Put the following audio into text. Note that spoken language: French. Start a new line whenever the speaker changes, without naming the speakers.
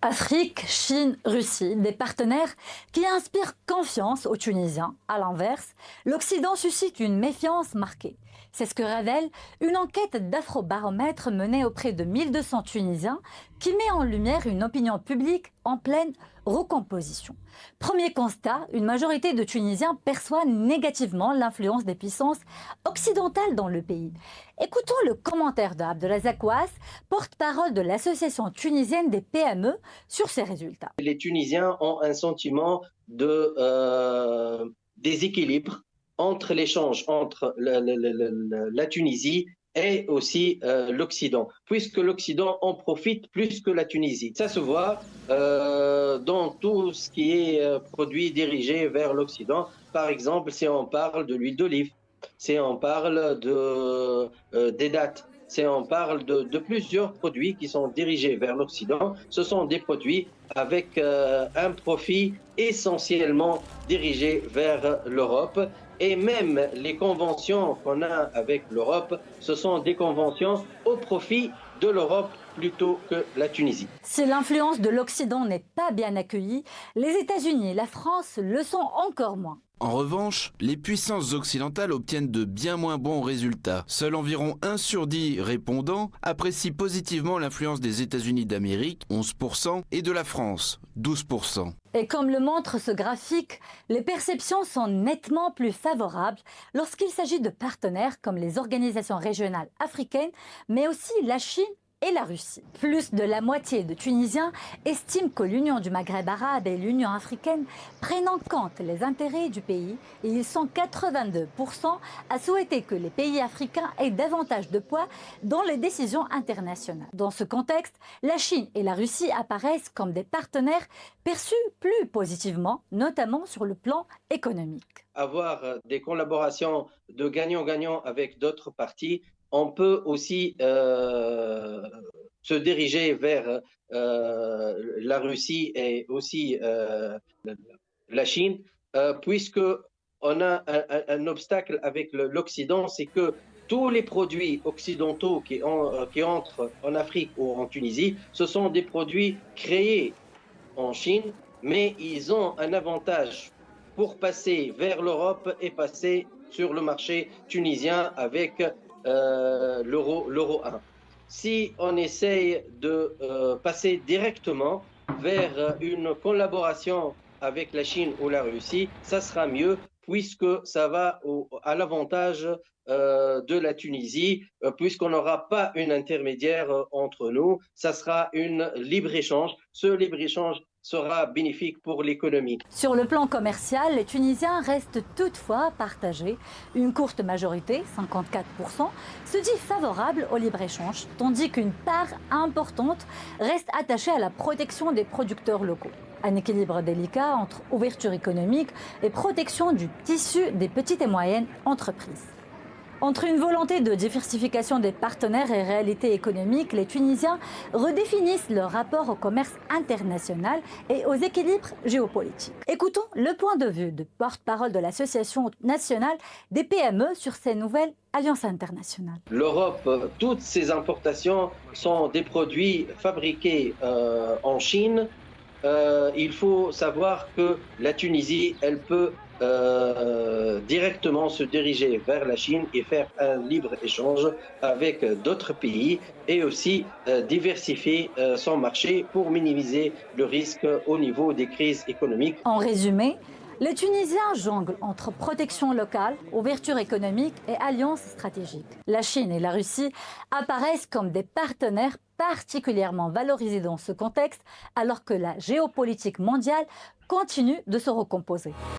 Afrique, Chine, Russie, des partenaires qui inspirent confiance aux Tunisiens. À l'inverse, l'Occident suscite une méfiance marquée. C'est ce que révèle une enquête d'Afrobaromètre menée auprès de 1200 Tunisiens qui met en lumière une opinion publique en pleine recomposition. Premier constat, une majorité de Tunisiens perçoit négativement l'influence des puissances occidentales dans le pays. Écoutons le commentaire d'Abdelrazak Ouass, porte-parole de l'association tunisienne des PME, sur ces résultats.
Les Tunisiens ont un sentiment de déséquilibre entre l'échange entre la Tunisie et aussi l'Occident, puisque l'Occident en profite plus que la Tunisie. Ça se voit dans tout ce qui est produit dirigé vers l'Occident. Par exemple, si on parle de l'huile d'olive, si on parle des dattes, si on parle de plusieurs produits qui sont dirigés vers l'Occident, ce sont des produits avec un profit essentiellement dirigé vers l'Europe. Et même les conventions qu'on a avec l'Europe, ce sont des conventions au profit de l'Europe plutôt que la Tunisie.
Si l'influence de l'Occident n'est pas bien accueillie, les États-Unis et la France le sont encore moins.
En revanche, les puissances occidentales obtiennent de bien moins bons résultats. Seul environ 1 sur 10 répondants apprécie positivement l'influence des États-Unis d'Amérique, 11%, et de la France, 12%.
Et comme le montre ce graphique, les perceptions sont nettement plus favorables lorsqu'il s'agit de partenaires comme les organisations régionales africaines, mais aussi la Chine et la Russie. Plus de la moitié de Tunisiens estiment que l'Union du Maghreb arabe et l'Union africaine prennent en compte les intérêts du pays et ils sont 82% à souhaiter que les pays africains aient davantage de poids dans les décisions internationales. Dans ce contexte, la Chine et la Russie apparaissent comme des partenaires perçus plus positivement, notamment sur le plan économique.
Avoir des collaborations de gagnant-gagnant avec d'autres parties, on peut aussi se diriger vers la Russie et aussi la Chine, puisque on a un obstacle avec l'Occident, c'est que tous les produits occidentaux qui entrent en Afrique ou en Tunisie, ce sont des produits créés en Chine, mais ils ont un avantage pour passer vers l'Europe et passer sur le marché tunisien avec l'euro 1. Si on essaye de passer directement vers une collaboration avec la Chine ou la Russie, ça sera mieux puisque ça va à l'avantage de la Tunisie, puisqu'on n'aura pas une intermédiaire entre nous, ça sera un libre-échange. Ce libre-échange sera bénéfique pour l'économie.
Sur le plan commercial, les Tunisiens restent toutefois partagés. Une courte majorité, 54%, se dit favorable au libre-échange, tandis qu'une part importante reste attachée à la protection des producteurs locaux. Un équilibre délicat entre ouverture économique et protection du tissu des petites et moyennes entreprises. Entre une volonté de diversification des partenaires et réalité économique, les Tunisiens redéfinissent leur rapport au commerce international et aux équilibres géopolitiques. Écoutons le point de vue de porte-parole de l'Association nationale des PME sur ces nouvelles alliances internationales.
L'Europe, toutes ses importations sont des produits fabriqués en Chine. Il faut savoir que la Tunisie, elle peut directement se diriger vers la Chine et faire un libre-échange avec d'autres pays et aussi diversifier son marché pour minimiser le risque au niveau des crises économiques.
En résumé, les Tunisiens jonglent entre protection locale, ouverture économique et alliances stratégiques. La Chine et la Russie apparaissent comme des partenaires particulièrement valorisés dans ce contexte, alors que la géopolitique mondiale continue de se recomposer.